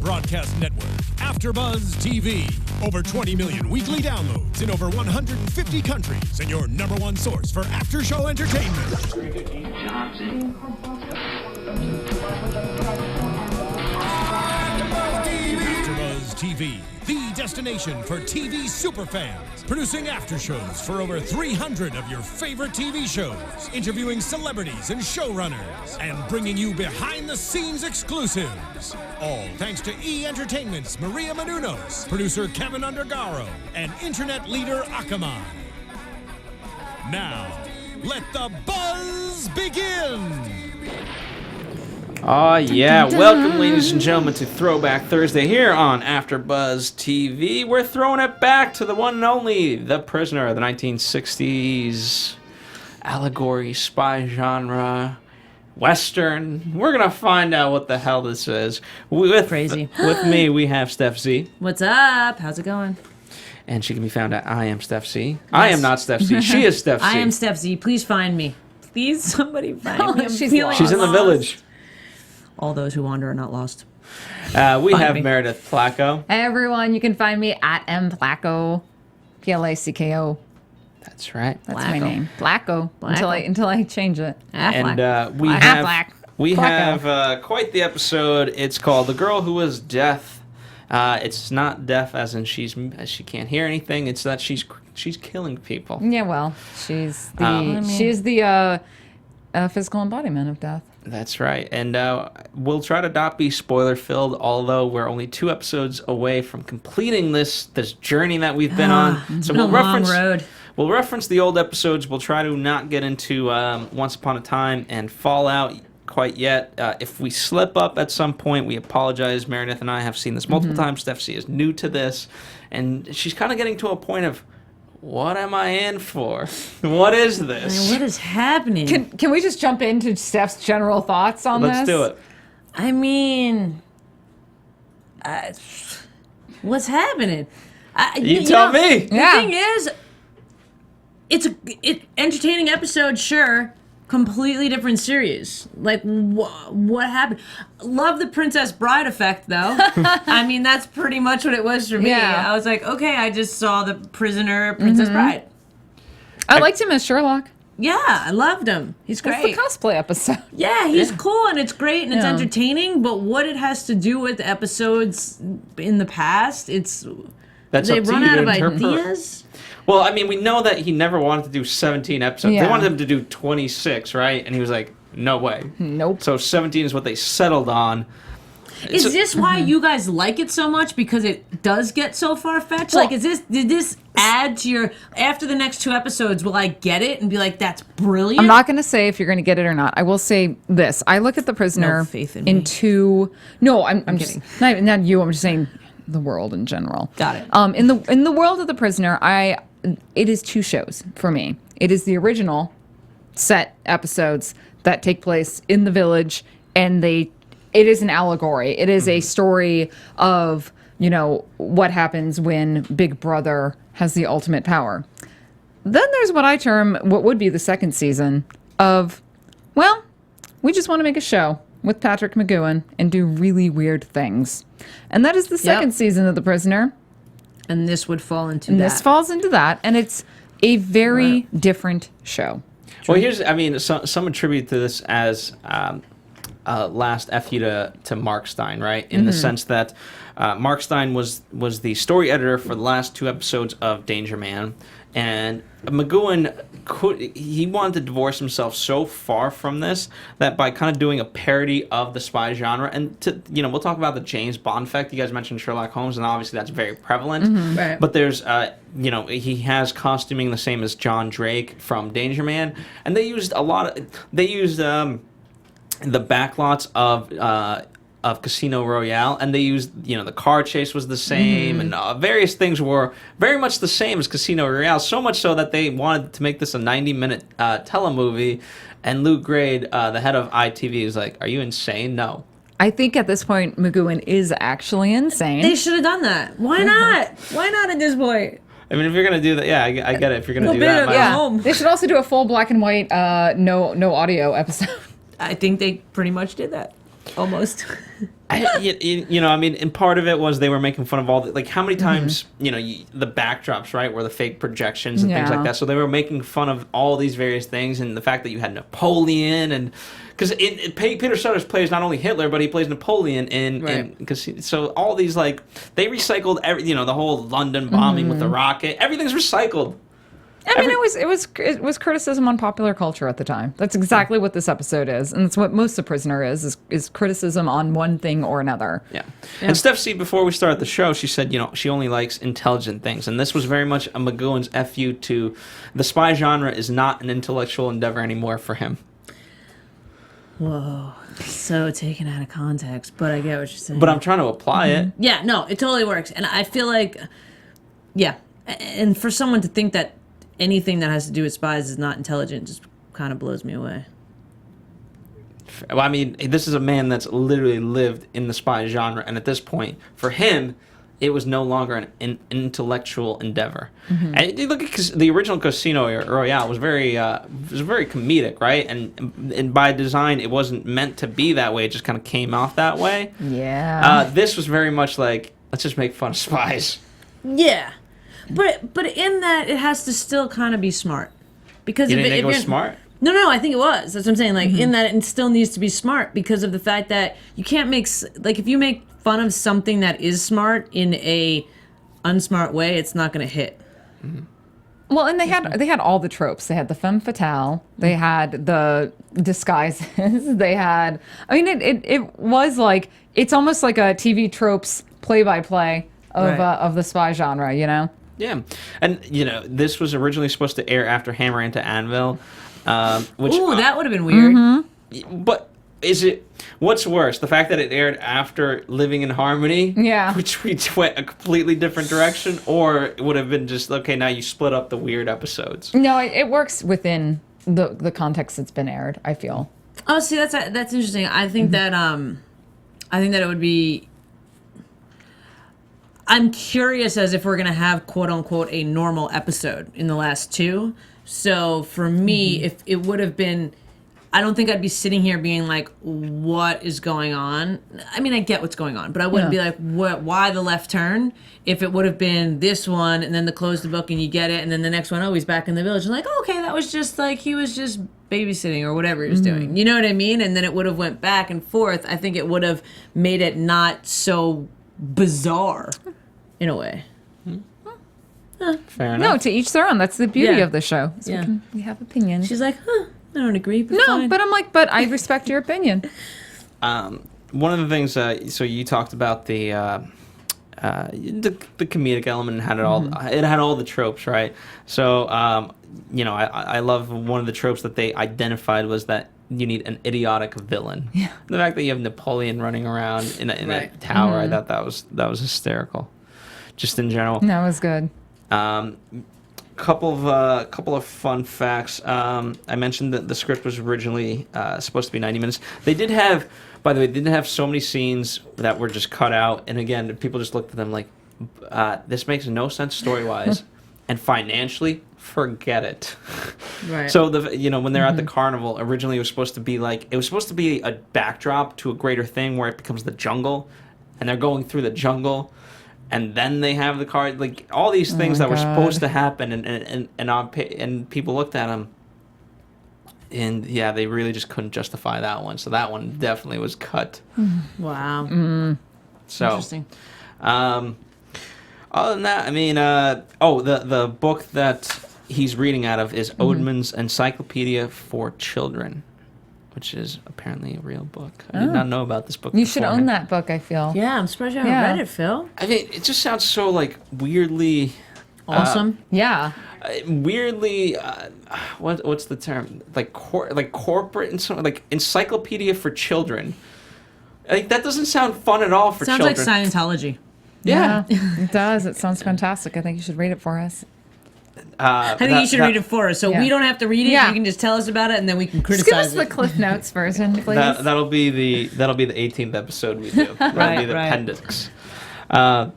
broadcast network, AfterBuzz TV. Over 20 million weekly downloads in over 150 countries, and your number one source for after-show entertainment. AfterBuzz TV, the destination for TV superfans, producing after-shows for over 300 of your favorite TV shows, interviewing celebrities and showrunners, and bringing you behind-the-scenes exclusives. All thanks to E! Entertainment's Maria Menounos, producer Kevin Undergaro, and internet leader Akamai. Now, let the buzz begin! Oh yeah, welcome ladies and gentlemen to Throwback Thursday here on AfterBuzz TV. We're throwing it back to the one and only The Prisoner, the 1960s allegory, spy genre, Western. We're going to find out what the hell this is. Crazy. With me, we have Steph Z. What's up? How's it going? And she can be found at I am Steph Z. Yes. I am not Steph Z. She is Steph Z. I am Steph Z. Please find me. Please, somebody find me. She's in the village. All those who wander are not lost. We have Meredith Placco. Hey everyone, you can find me at mplacco, Placko. That's right. That's my name, Placko. Until I change it. And we have quite the episode. It's called "The Girl Who Was Deaf." It's not deaf as in she can't hear anything. It's that she's killing people. Yeah, well, she's the physical embodiment of death. That's right. And we'll try to not be spoiler-filled, although we're only 2 episodes away from completing this journey that we've been on. So we'll reference the old episodes. We'll try to not get into Once Upon a Time and Fallout quite yet. If we slip up at some point, we apologize. Meredith and I have seen this multiple times. Steph C is new to this, and she's kind of getting to a point of, what am I in for? What is this? What is happening? Can we just jump into Steph's general thoughts on this? Let's do it. I mean, what's happening? You tell me. The thing is, it's an entertaining episode, sure. Completely different series. Like, what happened? Love the Princess Bride effect, though. I mean, that's pretty much what it was for me. Yeah. I was like, okay, I just saw the Prisoner, Princess Bride. I liked him as Sherlock. Yeah, I loved him. He's great. That's the cosplay episode. Yeah, he's cool and it's great and it's entertaining, but what it has to do with episodes in the past, they run out of ideas. Well, I mean, we know that he never wanted to do 17 episodes. They wanted him to do 26, right? And he was like, no way. Nope. So 17 is what they settled on. Is this why you guys like it so much? Because it does get so far-fetched? Well, like, did this add to your... After the next 2 episodes, will I get it and be like, that's brilliant? I'm not going to say if you're going to get it or not. I will say this. I look at The Prisoner No faith in me. 2... No, I'm kidding. Just... Not you, I'm just saying the world in general. Got it. In the world of The Prisoner, it is 2 shows for me. It is the original set episodes that take place in the village, and it is an allegory. It is a story of, what happens when Big Brother has the ultimate power. Then there's what would be the second season of, well, we just want to make a show with Patrick McGoohan and do really weird things. And that is the second season of The Prisoner. And this would fall into and that. This falls into that, and it's a very different show. Well, some attribute to this as last FU to Mark Stein, right? In the sense that Mark Stein was the story editor for the last 2 episodes of Danger Man, and McGoohan he wanted to divorce himself so far from this that by kind of doing a parody of the spy genre, and we'll talk about the James Bond effect. You guys mentioned Sherlock Holmes, and obviously that's very prevalent. Right. But there's he has costuming the same as John Drake from Danger Man, and they used the backlots of Casino Royale, and they used, the car chase was the same, and various things were very much the same as Casino Royale, so much so that they wanted to make this a 90-minute telemovie, and Luke Grade, the head of ITV, is like, are you insane? No. I think at this point, McGoohan is actually insane. They should have done that. Why not? Why not at this point? I mean, if you're going to do that, I get it. If you're going to do that. They should also do a full black and white, no audio episode. I think they pretty much did that. Almost. I mean, and part of it was they were making fun of all the, like, how many times, the backdrops, right, were the fake projections and things like that. So they were making fun of all these various things, and the fact that you had Napoleon, and because Peter Sellers plays not only Hitler, but he plays Napoleon so all these, like, they recycled the whole London bombing with the rocket. Everything's recycled. I mean, it was criticism on popular culture at the time. That's exactly what this episode is, and it's what most of Prisoner is criticism on one thing or another. Yeah. And Steph C, before we started the show, she said, she only likes intelligent things, and this was very much a McGoohan's FU to the spy genre is not an intellectual endeavor anymore for him. Whoa. So taken out of context, but I get what you're saying. But I'm trying to apply it. Yeah, no, it totally works. And I feel like, and for someone to think that anything that has to do with spies is not intelligent just kind of blows me away. Well, I mean, this is a man that's literally lived in the spy genre, and at this point, for him, it was no longer an intellectual endeavor. And you look at the original Casino Royale was very comedic, right? And by design, it wasn't meant to be that way. It just kind of came off that way. Yeah. This was very much like, let's just make fun of spies. Yeah. But in that, it has to still kind of be smart. Because you didn't think it was smart? No, I think it was. That's what I'm saying. Like, in that, it still needs to be smart because of the fact that you can't make... Like, if you make fun of something that is smart in a unsmart way, it's not going to hit. Well, and they had all the tropes. They had the femme fatale. They had the disguises. They had... I mean, it was like... It's almost like a TV tropes play-by-play of the spy genre, Yeah, and this was originally supposed to air after Hammer into Anvil, which that would have been weird. But what's worse, the fact that it aired after Living in Harmony, which we went a completely different direction, or it would have been just okay. Now you split up the weird episodes. No, it works within the context it's been aired. I feel. Oh, see, that's interesting. I think that it would be. I'm curious as if we're going to have, quote unquote, a normal episode in the last two. So for me, if it would have been, I don't think I'd be sitting here being like, what is going on? I mean, I get what's going on, but I wouldn't be like, why the left turn? If it would have been this one and then the close the book and you get it. And then the next one, he's back in the village. And like, okay, that was just like, he was just babysitting or whatever he was doing. You know what I mean? And then it would have went back and forth. I think it would have made it not so bizarre in a way. Fair enough. No, to each their own. That's the beauty of the show. So we have opinions. She's like, I don't agree, but fine. But I'm like, but I respect your opinion. One of the things, so you talked about the comedic element and had it all. It had all the tropes, right? So, I love one of the tropes that they identified was that you need an idiotic villain. Yeah. The fact that you have Napoleon running around in a tower, I thought that was hysterical. Just in general. That was good. Couple of fun facts. I mentioned that the script was originally supposed to be 90 minutes. They did have, by the way, so many scenes that were just cut out. And again, people just looked at them like, this makes no sense story-wise. And financially, forget it. Right. So when they're at the carnival, originally it was supposed to be a backdrop to a greater thing where it becomes the jungle, and they're going through the jungle, and then they have the car, like all these things that were supposed to happen, and people looked at them, and they really just couldn't justify that one. So that one definitely was cut. Wow. So interesting. Other than that, I mean, the book that he's reading out of is Oldman's Encyclopedia for Children, which is apparently a real book. I did not know about this book. You should own that book, I feel. Yeah, I'm surprised you haven't read it, Phil. I mean, it just sounds so like weirdly awesome. Yeah. Weirdly, what's the term? Like corporate and so like encyclopedia for children. Like that doesn't sound fun at all for children. Sounds like Scientology. Yeah, it does. It sounds fantastic. I think you should read it for us. I think you should read it for us, so we don't have to read it. You can just tell us about it, and then we can criticize it. Just give us the Cliff Notes version, please. That'll be the 18th episode we do. That'll be the appendix. So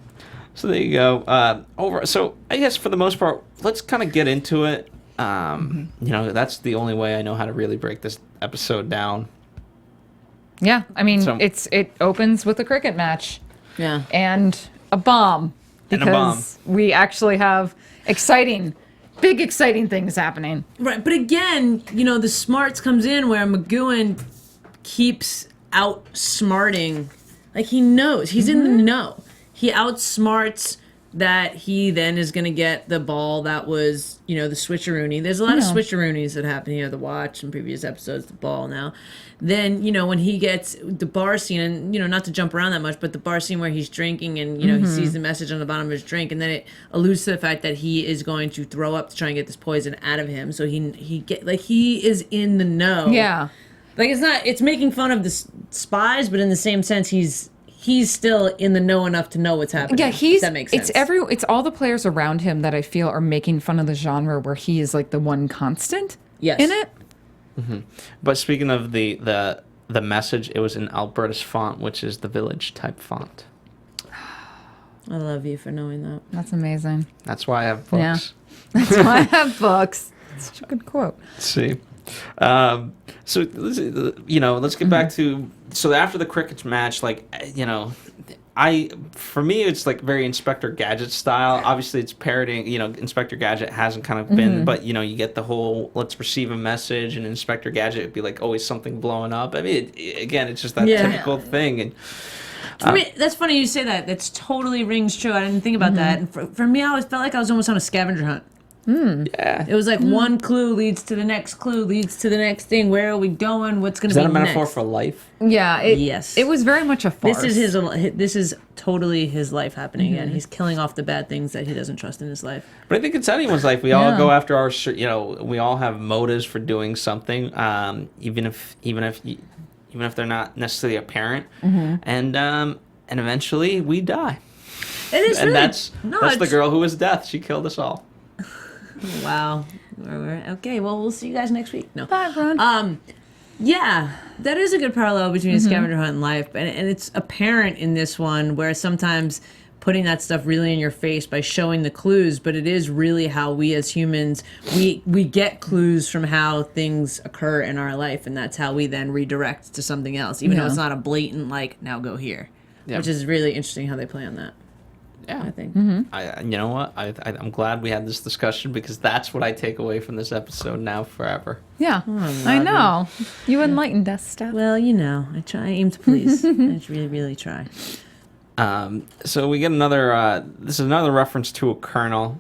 there you go. So I guess for the most part, let's kind of get into it. That's the only way I know how to really break this episode down. Yeah, I mean, So- it opens with a cricket match Yeah. and a bomb And a because we actually have big exciting things happening. Right, but again, the smarts comes in where McGoohan keeps outsmarting. Like, he knows. He's in the know. He outsmarts that he then is going to get the ball that was, the switcheroony. There's a lot of switcheroonies that happen. You have the watch in previous episodes, the ball now. Then, when he gets the bar scene, and, not to jump around that much, but the bar scene where he's drinking and, he sees the message on the bottom of his drink, and then it alludes to the fact that he is going to throw up to try and get this poison out of him. So he is in the know. Yeah. Like, it's making fun of the spies, but in the same sense, he's still in the know enough to know what's happening. Yeah, if that makes sense. It's all the players around him that I feel are making fun of the genre where he is like the one constant Yes. in it. But speaking of the message, it was in Alberta's font, which is the village type font. I love you for knowing that. That's amazing. That's why I have books. Yeah. That's why I have books. It's such a good quote. Let's see. So let's get back to after the cricket match, for me it's like very Inspector Gadget style. Obviously it's parroting, Inspector Gadget hasn't kind of been, but you get the whole let's receive a message, and Inspector Gadget would be like always something blowing up. I mean, again, it's just that typical thing. And For me, that's funny you say that. That's totally rings true. I didn't think about that. And for me, I always felt like I was almost on a scavenger hunt. yeah, It was like one clue leads to the next clue, leads to the next thing. Where are we going? What's going is to be that a metaphor next? for life? Yeah. Yes. It was very much a farce. This is totally his life happening again. He's killing off the bad things that he doesn't trust in his life. But I think it's anyone's life. We all go after our, we all have motives for doing something, even if they're not necessarily apparent, and eventually we die. It is And really, that's the girl who was death. She killed us all. Wow. Okay, well, we'll see you guys next week. No. Bye, everyone. Yeah, that is a good parallel between a scavenger hunt and life. And it's apparent in this one where sometimes putting that stuff really in your face by showing the clues, but it is really how we as humans, we get clues from how things occur in our life, and that's how we then redirect to something else, even though it's not a blatant, now go here. Yeah. Which is really interesting how they play on that. Yeah, I think. you know what? I'm glad we had this discussion because that's what I take away from this episode now forever. Yeah. I know. You enlightened us, Steph. Well, I try, I aim to please. I really, really try. So we get another. This is another reference to a colonel.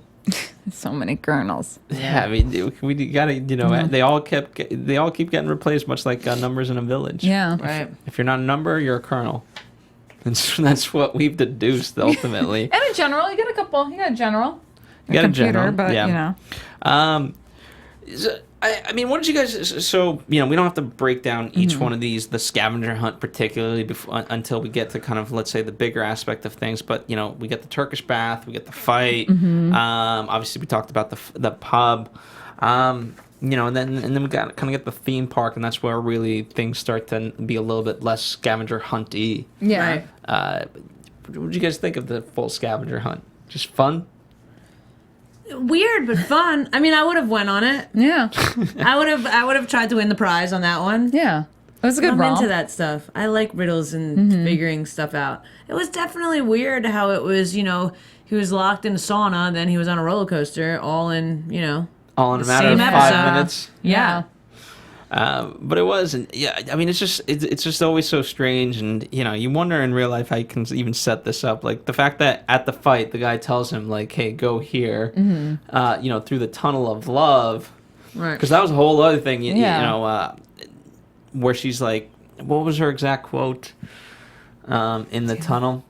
So many kernels. Yeah, I mean, we gotta. They all keep getting replaced, much like numbers in a village. Yeah. Right. If you're not a number, you're a colonel. And so that's what we've deduced ultimately. And a general. You got a couple. You got a general. You got a computer, general, but yeah. I mean, what did you guys? So we don't have to break down each one of these, the scavenger hunt particularly, until we get to kind of, let's say, the bigger aspect of things. But we get the Turkish bath, we get the fight. Obviously, we talked about the pub. And then we got kind of get the theme park, and that's where really things start to be a little bit less scavenger hunty. Yeah. Right. What did you guys think of the full scavenger hunt? Just fun? Weird, but fun. I mean, I would have went on it. Yeah. I would have tried to win the prize on that one. Yeah. It was a good I'm romp. into that stuff. I like riddles and figuring stuff out. It was definitely weird how it was, he was locked in a sauna, then he was on a roller coaster, all in, All in a the matter of same 5 episode. minutes. Yeah. But it wasn't. Yeah, I mean, it's just always so strange, and you wonder in real life how you can even set this up. Like the fact that at the fight, the guy tells him like, "Hey, go here," through the tunnel of love, Right. because that was a whole other thing. Yeah. Where she's like, what was her exact quote? In the tunnel.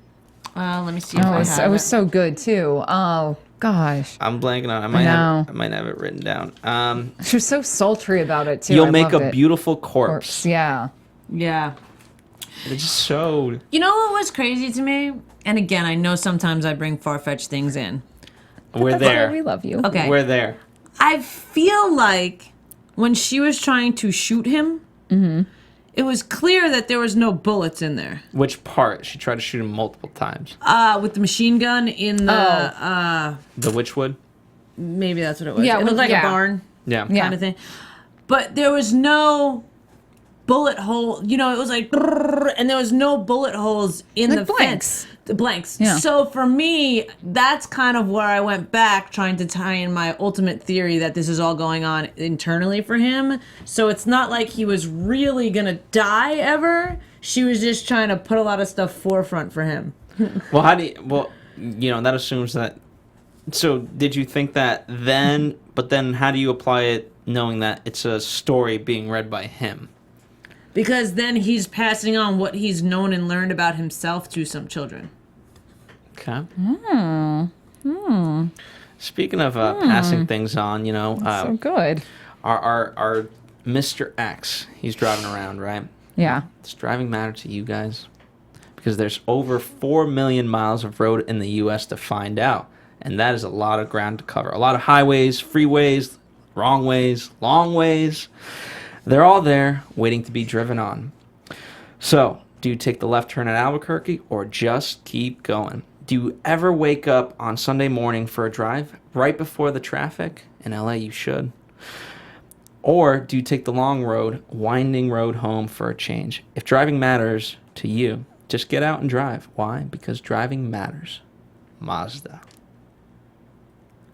Let me see. Oh, If I it have was so good too. Oh gosh. I'm blanking on. I might have it written down. She was so sultry about it too. You'll I make loved a it. beautiful corpse. Yeah. Yeah. It just showed. You know what was crazy to me? And again, I know sometimes I bring far-fetched things in. We're That's why there. we love you. Okay. We're there. I feel like when she was trying to shoot him, it was clear that there was no bullets in there. Which part? She tried to shoot him multiple times. With the machine gun in the, The Witchwood? maybe that's what it was. Yeah, it looked like yeah. a barn Yeah. Yeah. kind of thing. But there was no bullet hole. You know, it was like, brrr, and there was no bullet holes in Like the blanks. fence. The blanks. Yeah. So for me, that's kind of where I went back, trying to tie in my ultimate theory that this is all going on internally for him. So it's not like he was really gonna die ever. She was just trying to put a lot of stuff forefront for him. Well, that assumes that. So did you think that then? But then, how do you apply it, knowing that it's a story being read by him? Because then he's passing on what he's known and learned about himself to some children. Okay. Speaking of passing things on, So good. our Mr. X, he's driving around, right? Yeah. Does driving matter to you guys? Because there's over 4 million miles of road in the U.S. to find out. And that is a lot of ground to cover. A lot of highways, freeways, wrong ways, long ways. They're all there waiting to be driven on. So, do you take the left turn at Albuquerque or just keep going? Do you ever wake up on Sunday morning for a drive right before the traffic? In LA, you should. Or do you take the long road, winding road home for a change? If driving matters to you, just get out and drive. Why? Because driving matters. Mazda.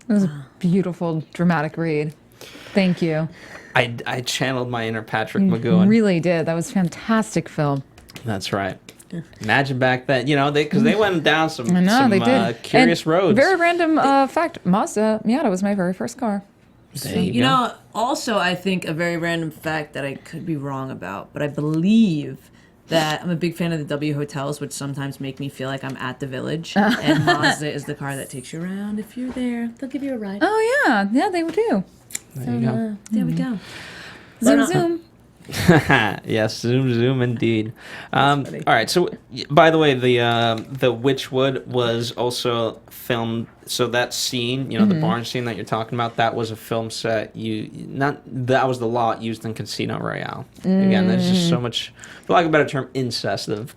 It was a beautiful, dramatic read. Thank you. I channeled my inner Patrick McGoohan. Really did. That was a fantastic film. That's right. Imagine back then, because they went down some They did. curious And roads. Very random fact. Mazda Miata was my very first car. There you go. know, also I think a very random fact that I could be wrong about, but I believe that I'm a big fan of the W hotels, which sometimes make me feel like I'm at the Village. And Mazda is the car that takes you around. If you're there, they'll give you a ride. Oh, yeah. Yeah, they would do. There you go. There we go. Zoom, zoom. Yes, zoom indeed. All right. So, by the way, the Witchwood was also filmed. So that scene, the barn scene that you're talking about, that was a film set. That was the lot used in Casino Royale. Again, there's just so much, for lack of a better term, incest of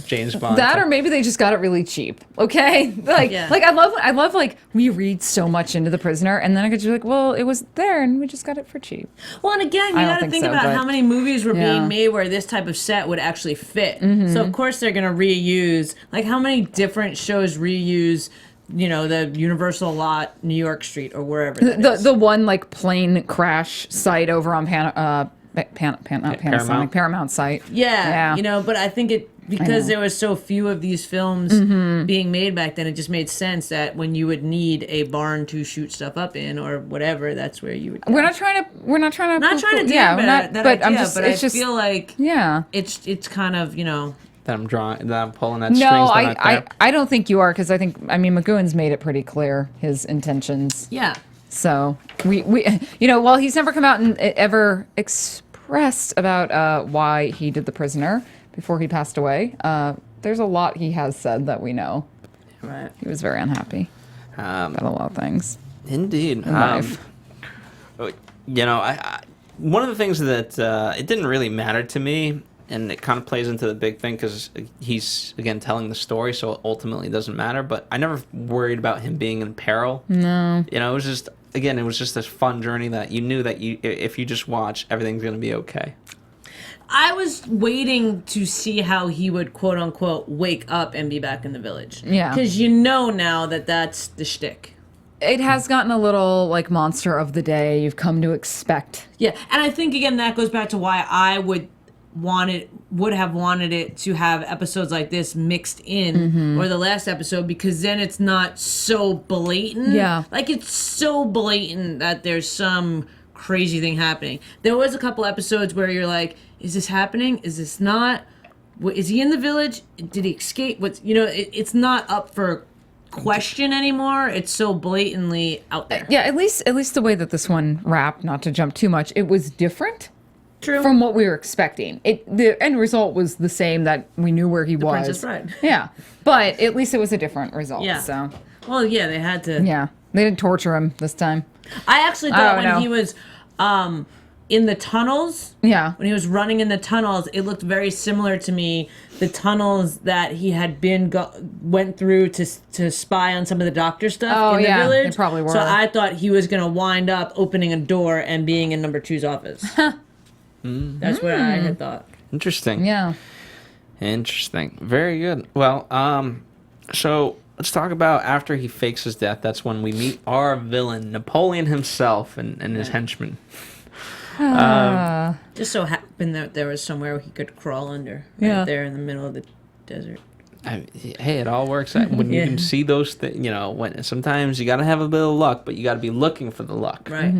James Bond. That, or maybe they just got it really cheap. Okay, like I love we read so much into The Prisoner, and then I could just be like, well, it was there, and we just got it for cheap. Well, and again, you I don't got to think think so, about but- how many movies were Yeah. being made where this type of set would actually fit. So of course they're going to reuse. Like how many different shows reuse, the Universal lot, New York Street, or wherever. That is. The one plane crash site over on Paramount site. Yeah, Yeah. but I think because there was so few of these films being made back then, it just made sense that when you would need a barn to shoot stuff up in or whatever, that's where you would go. We're not trying to. Not trying to damn that but idea, I'm just. but It's I just. feel like Yeah. it's kind of, that I'm pulling at strings. No, that aren't there. I don't think you are, because McGoohan's made it pretty clear his intentions. yeah. So we while he's never come out and ever expressed about why he did The Prisoner before he passed away, there's a lot he has said that we know. Right. He was very unhappy about a lot of things. Indeed. in life. I one of the things that it didn't really matter to me, and it kind of plays into the big thing because he's, again, telling the story, so it ultimately doesn't matter, but I never worried about him being in peril. No. It was just, again, it was just this fun journey that you knew that if you just watch, everything's going to be okay. I was waiting to see how he would, quote unquote, wake up and be back in the Village. Yeah. Because now that that's the shtick. It has gotten a little monster of the day you've come to expect. Yeah, and I think, again, that goes back to why I would have wanted it to have episodes like this mixed in, or the last episode, because then it's not so blatant. Yeah. It's so blatant that there's some crazy thing happening. There was a couple episodes where you're like, is this happening? Is this not? Is he in the Village? Did he escape? It's not up for question anymore. It's so blatantly out there. Yeah, at least the way that this one wrapped, not to jump too much, it was different. True. From what we were expecting. The end result was the same, that we knew where he was. Princess Bride. Yeah. But at least it was a different result. Yeah. So Well, yeah, they had to. yeah. They didn't torture him this time. I actually thought when know. he was in the tunnels, Yeah. when he was running in the tunnels, it looked very similar to me. The tunnels that he had went through to spy on some of the doctor stuff in the Village. They probably were. So I thought he was going to wind up opening a door and being in number 2's office. That's what I had thought. Interesting. Yeah. Interesting. Very good. Well, so let's talk about after he fakes his death. That's when we meet our villain, Napoleon himself, and his henchmen. Just so happened that there was somewhere he could crawl under, right Yeah. there in the middle of the desert. Hey, it all works out when you Yeah. can see those things. You know, when sometimes you got to have a bit of luck, but you got to be looking for the luck. Right.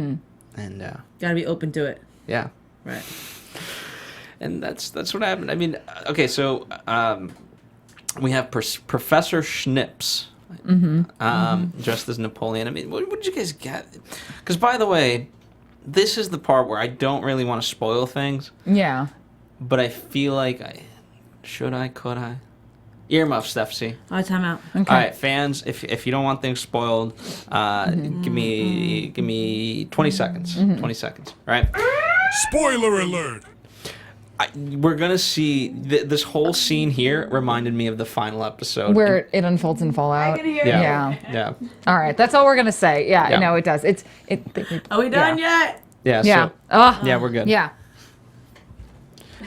And Got to be open to it. yeah, Right. and that's what happened. I mean, okay, so we have Professor Schnips, dressed as Napoleon. I mean, what did you guys get? Because by the way, this is the part where I don't really want to spoil things, Yeah. but I feel like could I? Earmuff, Steph. Oh, time out. Okay. All right, fans, if you don't want things spoiled, give me 20 seconds. 20 seconds, all right? Spoiler alert! We're going to see this whole scene here reminded me of the final episode. Where it unfolds in Fallout. Yeah. Yeah. All right. That's all we're going to say. Yeah. Yeah. No, it does. Are we done yet? Yeah, Yeah. so, yeah, we're good. Yeah.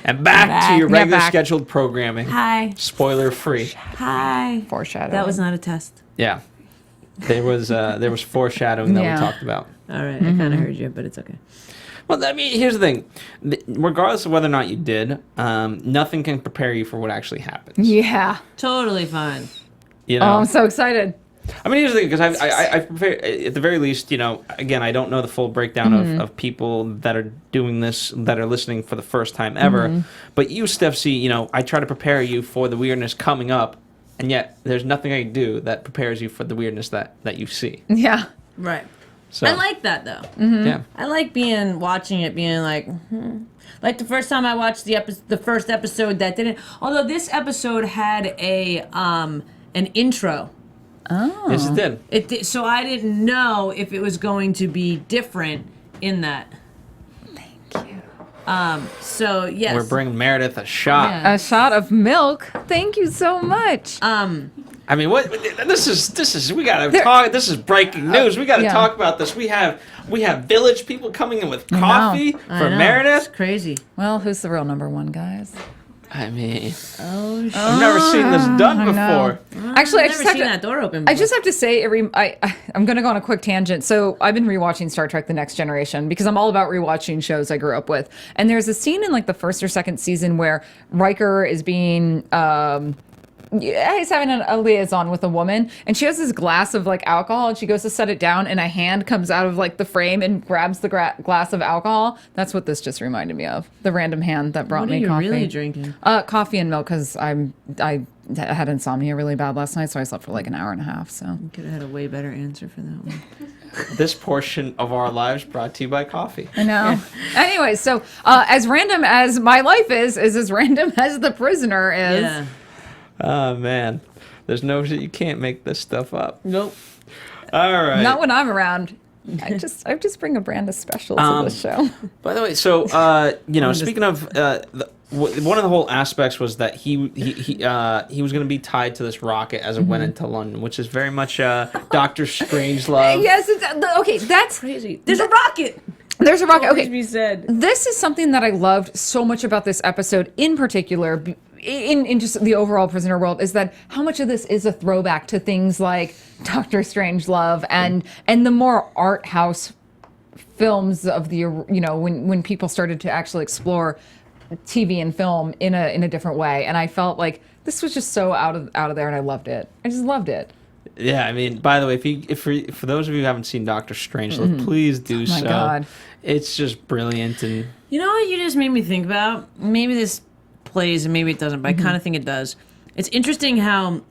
And back to your Yeah, regular back. scheduled programming. Hi. Spoiler free. Hi. Foreshadowing. That was not a test. Yeah. There was foreshadowing that Yeah. we talked about. All right. I kind of heard you, but it's okay. Well, I mean, here's the thing. Regardless of whether or not you did, nothing can prepare you for what actually happens. Yeah. Totally fine. You Oh, know? I'm so excited. I mean, here's the thing, because I've prepared, at the very least, you know, again, I don't know the full breakdown of people that are doing this, that are listening for the first time ever. But you, Steph C, you know, I try to prepare you for the weirdness coming up, and yet there's nothing I can do that prepares you for the weirdness that you see. Yeah. Right. So, I like that though. yeah. I like watching it, being like, like the first time I watched the first episode that didn't. Although this episode had an intro. Yes, it did. It did, so I didn't know if it was going to be different in that. Thank you. So yes. We're bringing Meredith a shot. Yeah. A shot of milk. Thank you so much. I mean, what? This is. We gotta talk. This is breaking news. We gotta Yeah. talk about this. We have village people coming in with coffee I for know, Meredith. It's crazy. Well, who's the real number one, guys? I mean, Oh shit. I've never seen this done before. Actually, I I've just never have seen to. that door open. I just have to say, I'm going to go on a quick tangent. So I've been rewatching Star Trek: The Next Generation because I'm all about rewatching shows I grew up with. And there's a scene in like the first or second season where Riker is being he's having a liaison with a woman, and she has this glass of like alcohol, and she goes to set it down, and a hand comes out of like the frame and grabs the glass of alcohol. That's what this just reminded me of. The random hand that brought What are me you coffee. really drinking? Coffee and milk because I had insomnia really bad last night, so I slept for like an hour and a half. So Could have had a way better answer for that one. This portion of our lives brought to you by coffee. I know. Anyway, so as random as my life is as random as the prisoner is. Yeah. Oh man, there's no you can't make this stuff up. Nope. All right. Not when I'm around. I just bring a brand of special to this show. By the way, so you know, speaking of one of the whole aspects was that he was going to be tied to this rocket as it went into London, which is very much Doctor Strangelove. Yes, okay. That's Crazy. There's a rocket. there's a rocket. Always Okay, be said. this is something that I loved so much about this episode in particular. In just the overall prisoner world, is that how much of this is a throwback to things like Doctor Strangelove and the more art house films of the, you know, when people started to actually explore TV and film in a different way. And I felt like this was just so out of there, and I loved it. I just loved it. Yeah, I mean, by the way, if for those of you who haven't seen Doctor Strangelove, please do so. My God. It's just brilliant, and You know what you just made me think about? Maybe this plays and maybe it doesn't, but I kind of think it does. It's interesting how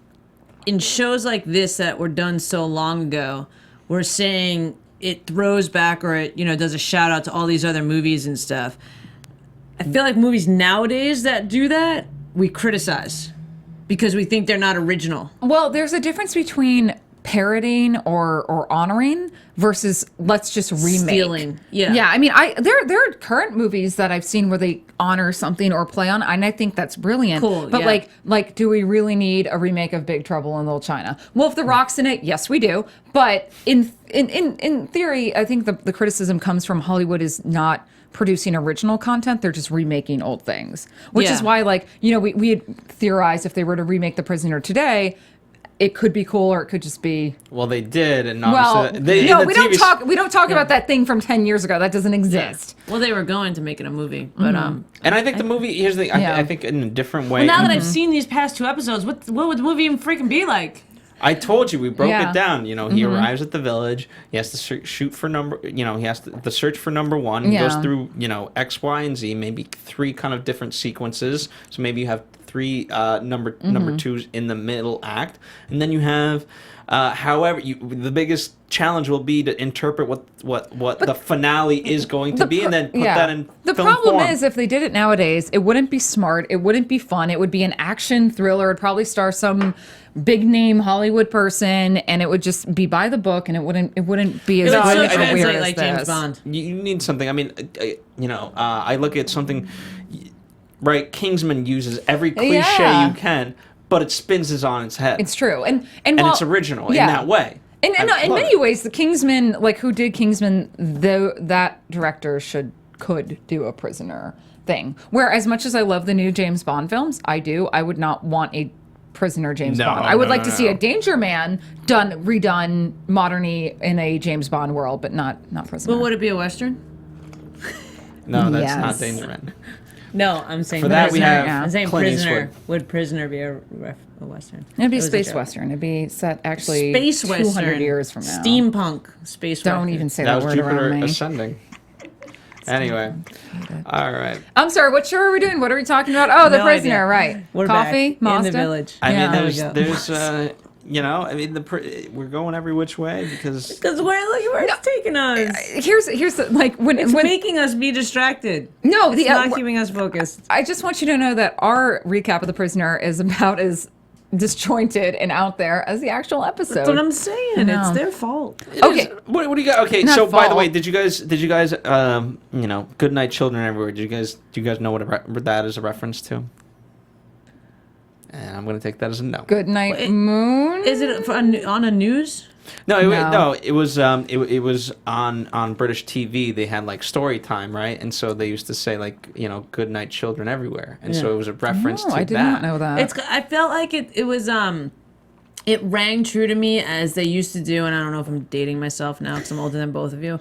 in shows like this that were done so long ago, we're saying it throws back or it, you know, does a shout out to all these other movies and stuff. I feel like movies nowadays that do that, we criticize because we think they're not original. Well, there's a difference between parroting or honoring versus let's just remake. Stealing. Yeah. Yeah, I mean, there are current movies that I've seen where they honor something or play on, and I think that's brilliant. Cool, But yeah. like, do we really need a remake of Big Trouble in Little China? Well, if The Rock's in it, yes, we do. But in theory, I think the criticism comes from Hollywood is not producing original content. They're just remaking old things, which is Yeah. why, like, you know, we had theorized if they were to remake The Prisoner today, it could be cool or it could just be. Well, they did, and Well, obviously no, we don't talk. We don't talk about that thing from 10 years ago. That doesn't exist. Well, they were going to make it a movie, but And I think the movie. Here's the thing. Yeah. I think in a different way. now that I've seen these past 2 episodes, what would the movie even freaking be like? I told you we broke Yeah. it down. You know, he arrives at the village. He has to shoot for number. You know, he has to the search for number 1. He goes Yeah. through X, Y, and Z. Maybe 3 kind of different sequences. So maybe you have 3 number 2s in the middle act, and then you have. However, the biggest challenge will be to interpret what the finale is going to be, and then put that in The film problem form. is, if they did it nowadays, it wouldn't be smart. It wouldn't be fun. It would be an action thriller. It'd probably star some big name Hollywood person, and it would just be by the book, and it wouldn't be as It would good still or weird translate as like James this. Bond. You need something. I mean, I look at something. Right, Kingsman uses every cliche Yeah. you can, but it spins it on its head. It's true, and and it's original yeah. in that way. And I in love many it. ways, the Kingsman, like who did Kingsman, that director could do a prisoner thing. Where as much as I love the new James Bond films, I would not want a prisoner James No, Bond. I would no, like no, to see no. a Danger Man redone moderny in a James Bond world, but not prisoner. But would it be a Western? No, that's Yes. not Danger Man. No, I'm saying For that, we prisoner. have Yeah. I'm saying Clint prisoner. Eastwood. Would prisoner be a Western? It'd be It a was space joke. western. It'd be set actually Space 200 Western. years from now. Steampunk space Don't Western. even say That that, was word around Jupiter me. Ascending. Anyway, all right. I'm sorry. What show are we doing? What are we talking about? Oh, The No Prisoner. idea. Right. We're Coffee. back in the Mazda? village. I Yeah. mean, There we there's I mean, we're going every which way because Because look where it's taking us. Here's the, like when It's when making us be distracted. no It's the not keeping us focused. I just want you to know that our recap of The Prisoner is about as disjointed and out there as the actual episode. That's what I'm saying. No. It's their fault. Okay. What do you got? Okay, Not so by the way, fault. did you guys Good Night Children Everywhere? Do you guys know what that is a reference to? And I'm gonna take that as a no. Good Night Wait, Moon. Is it on a news? No, No. it was on British TV. They had like story time, right? And so they used to say like Good Night Children Everywhere, and so it was a reference No, to I did that. not know that. I felt like it was it rang true to me as they used to do, and I don't know if I'm dating myself now because I'm older than both of you,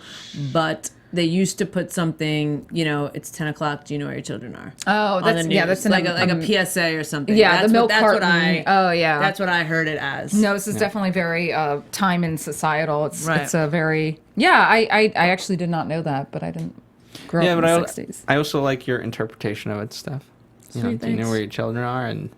but they used to put something, it's 10 o'clock, do you know where your children are? Oh, On that's the yeah, news. that's in like a PSA or something. yeah, the milk that's carton. what I Oh yeah. That's what I heard it as. No, this is definitely very time and societal. It's Right. it's a very I actually did not know that, but I didn't grow Yeah, up but in the 60s. I also like your interpretation of it, Steph. Do you know thanks. where your children are? And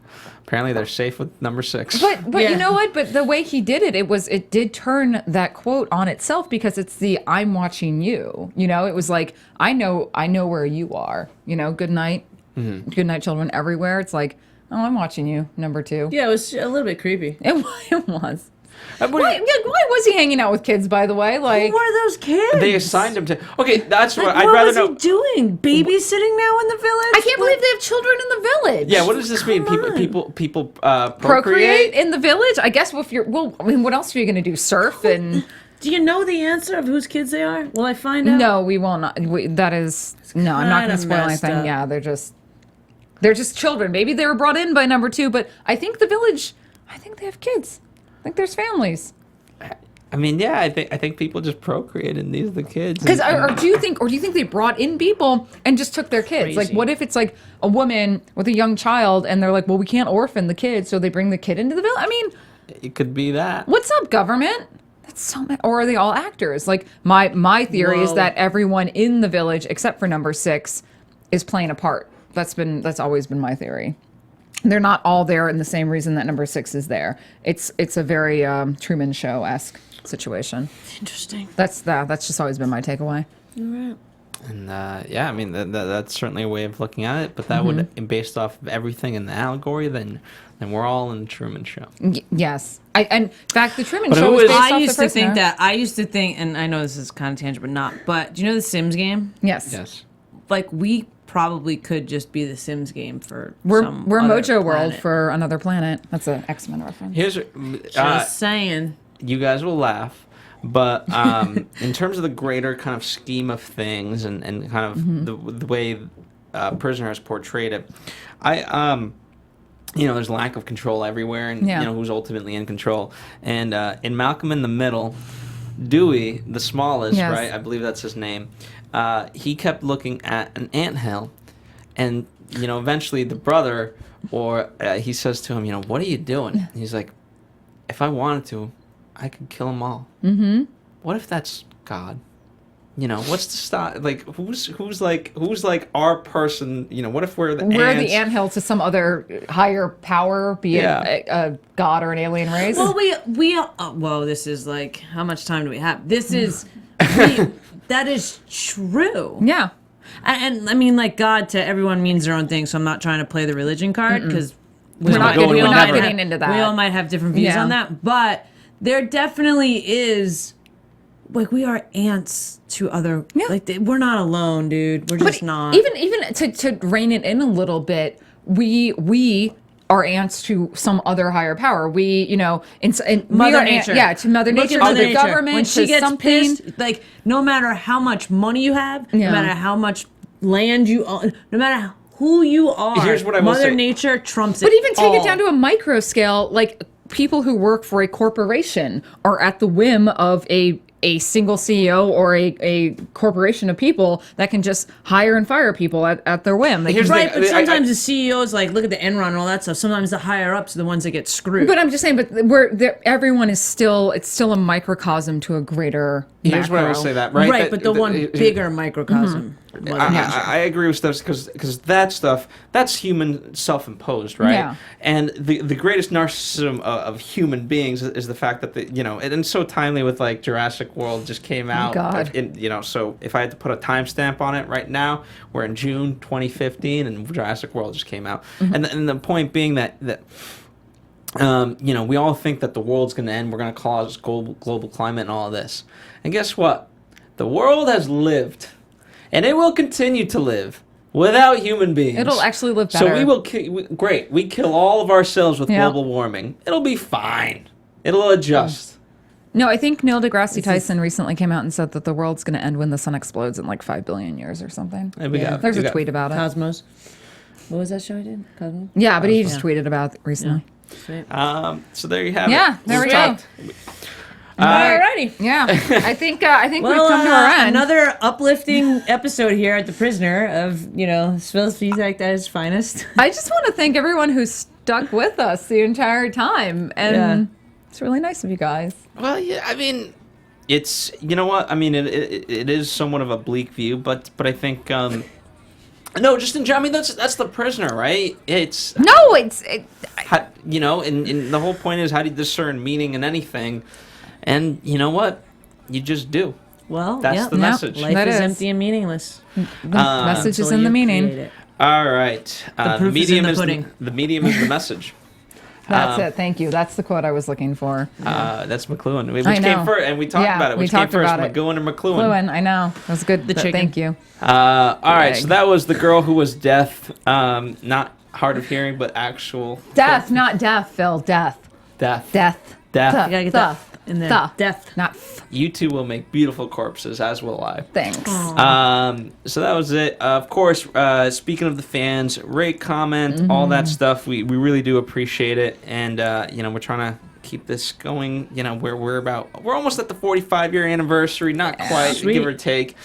apparently they're safe with number 6. But Yeah. you know what? But the way he did it, it did turn that quote on itself because it's the I'm watching you. It was like I know where you are. Good night, good night, children everywhere. It's like I'm watching you. Number 2. Yeah, it was a little bit creepy. It was. What do Why, you- why was he hanging out with kids? By the way, like Who are those kids? they assigned him to. Okay, that's Like, what I'd what rather was know. he doing? Babysitting now in the village? I can't believe they have children in the village. Yeah, what does this mean? Come on. People procreate procreate. in the village. I guess if you're I mean, what else are you going to do? Surf and Do you know the answer of whose kids they are? Will I find out? no, we will not. That is no. I'm not going kinda to spoil messed anything. up. Yeah, they're just children. Maybe they were brought in by number 2, but I think the village. I think they have kids. I think there's families. I mean, yeah, I think people just procreate, and these are the kids. Because and- or do you think they brought in people and just took their kids? Like, Crazy. what if it's like a woman with a young child and they're like, well, we can't orphan the kid, so they bring the kid into the village? I mean, it could be that. what's up, government? That's so many. Or are they all actors? Like my theory is Whoa. that everyone in the village except for number 6 is playing a part. That's always been my theory. They're not all there in the same reason that number 6 is there. It's a very Truman Show-esque situation. Interesting. That's just always been my takeaway. All right. And yeah, I mean that's certainly a way of looking at it. But that would, based off of everything in the allegory, then we're all in the Truman Show. Yes, in fact, the Truman Show was based off I the used to prisoner. think that. I used to think, and I know this is kind of tangent, but not. But do you know the Sims game? Yes. Yes. Like we probably could just be the Sims game for We're some Mojo other World planet. for another planet. That's an X-Men reference. Here's Just saying. you guys will laugh, but in terms of the greater kind of scheme of things and kind of the way Prisoner has portrayed it, there's lack of control everywhere, and who's ultimately in control. And in Malcolm in the Middle, Dewey, the smallest, Yes. right? I believe that's his name. He kept looking at an anthill, and eventually the brother, he says to him, what are you doing? And he's like, if I wanted to, I could kill them all. Mm-hmm. What if that's God? What's the stop? Like, who's like our person? What if we're the ants? anthill to some other higher power, be it a god or an alien race? Well, whoa, this is like, how much time do we have? This is, that is true. Yeah. And I mean, like, God to everyone means their own thing, so I'm not trying to play the religion card, because We're not getting into that. We all might have different views Yeah. on that, but there definitely is, like, we are ants to other, like, we're not alone, dude. We're just not. Even to rein it in a little bit, we are ants to some other higher power. We, and Mother Nature. To Mother Look Nature, at to Mother the Nature. government, When she to gets something. pissed, like, no matter how much money you have, Yeah. no matter how much land you own, no matter who you are, Here's what I will Mother say. Nature trumps it. But even take all. it down to a micro scale, like people who work for a corporation are at the whim of a single CEO or a corporation of people that can just hire and fire people at their whim. They Here's can, the Right, thing, but I- sometimes the CEOs, like, look at the Enron and all that stuff. Sometimes the higher ups are the ones that get screwed. but I'm just saying, everyone is still a microcosm to a greater Here's what I will macro. say that, right? right, but the one bigger microcosm. I agree with stuff because that stuff, that's human self-imposed, right? Yeah. And the greatest narcissism of human beings is the fact that and so timely with like Jurassic World just came out. God. So if I had to put a timestamp on it right now, we're in June 2015 and Jurassic World just came out. And the point being that we all think that the world's going to end. We're going to cause global climate and all of this. And guess what? The world has lived. And it will continue to live without human beings. It'll actually live better. So we will great. We kill all of ourselves with Yeah. global warming. It'll be fine. It'll adjust. No, I think Neil deGrasse Tyson recently came out and said that the world's going to end when the sun explodes in like 5 billion years or something. There we go. There's We a got- tweet about it. Cosmos. What was that show I did? Cosmos? Yeah, but he just tweeted about it recently. Sweet. So there you have it. Yeah, there we go. talked. Alrighty. Yeah, I think we've Well, come to our end. another uplifting episode here at The Prisoner of, Spills Feedback at its finest. I just want to thank everyone who stuck with us the entire time, and it's really nice of you guys. Well, yeah, I mean, it's what I mean. It is somewhat of a bleak view, but I think no, just in general. I mean, that's The Prisoner, right? It's No, and the whole point is how do you discern meaning in anything, and you know what, you just do. Well, That's the message. Life That is is. empty and meaningless. the message is Until in the you meaning. create it. All right, The proof is in the pudding. the medium is the message. That's it. Thank you. That's the quote I was looking for. That's McLuhan. Which I came know. first, and we talked Yeah, about it. we Which came talked first, about it. McGoohan or McLuhan? Fluent, I know. That was good. The chicken. Thank you. All right, Egg. so that was the girl who was deaf, not hard of hearing, but actual Death, not death, Phil. Death. deaf. Death. Death. Duh. You gotta get Duh. that in there. Duh. Death. Not f. You two will make beautiful corpses, as will I. Thanks. So that was it. Of course, speaking of the fans, rate, comment, all that stuff. We really do appreciate it, and we're trying to keep this going. We're almost at the 45-year anniversary, not quite, Sweet. give or take.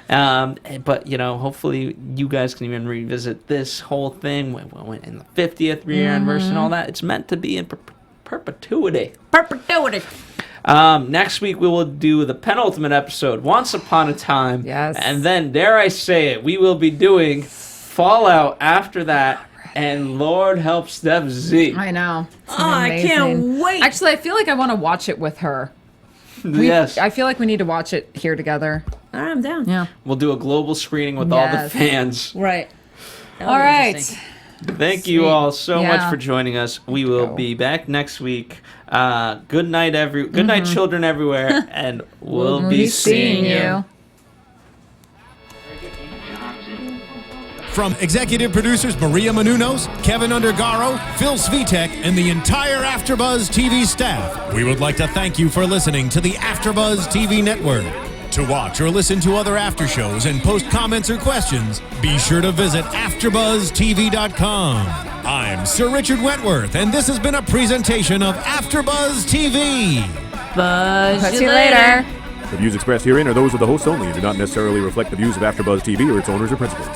But hopefully you guys can even revisit this whole thing when in the 50th year anniversary and all that. It's meant to be in perpetuity. Perpetuity. Next week we will do the penultimate episode, Once Upon a Time. Yes. And then, dare I say it, we will be doing Fallout after that, and Lord help Steph Z. I know. It's Oh, I can't amazing. wait. Actually, I feel like I want to watch it with her. Yes. I feel like we need to watch it here together. All right, I'm down. Yeah. We'll do a global screening with all the Yes. fans. Right. All right. Thank you all so much Yeah. for joining us. We will be back next week. Good night, good night, children everywhere, and we'll be seeing you. From executive producers Maria Menounos, Kevin Undergaro, Phil Svitek, and the entire AfterBuzz TV staff, we would like to thank you for listening to the AfterBuzz TV network. To watch or listen to other after shows and post comments or questions, be sure to visit AfterBuzzTV.com. I'm Sir Richard Wentworth, and this has been a presentation of AfterBuzz TV. Buzz See you later. The views expressed herein are those of the hosts only and do not necessarily reflect the views of AfterBuzz TV or its owners or principals.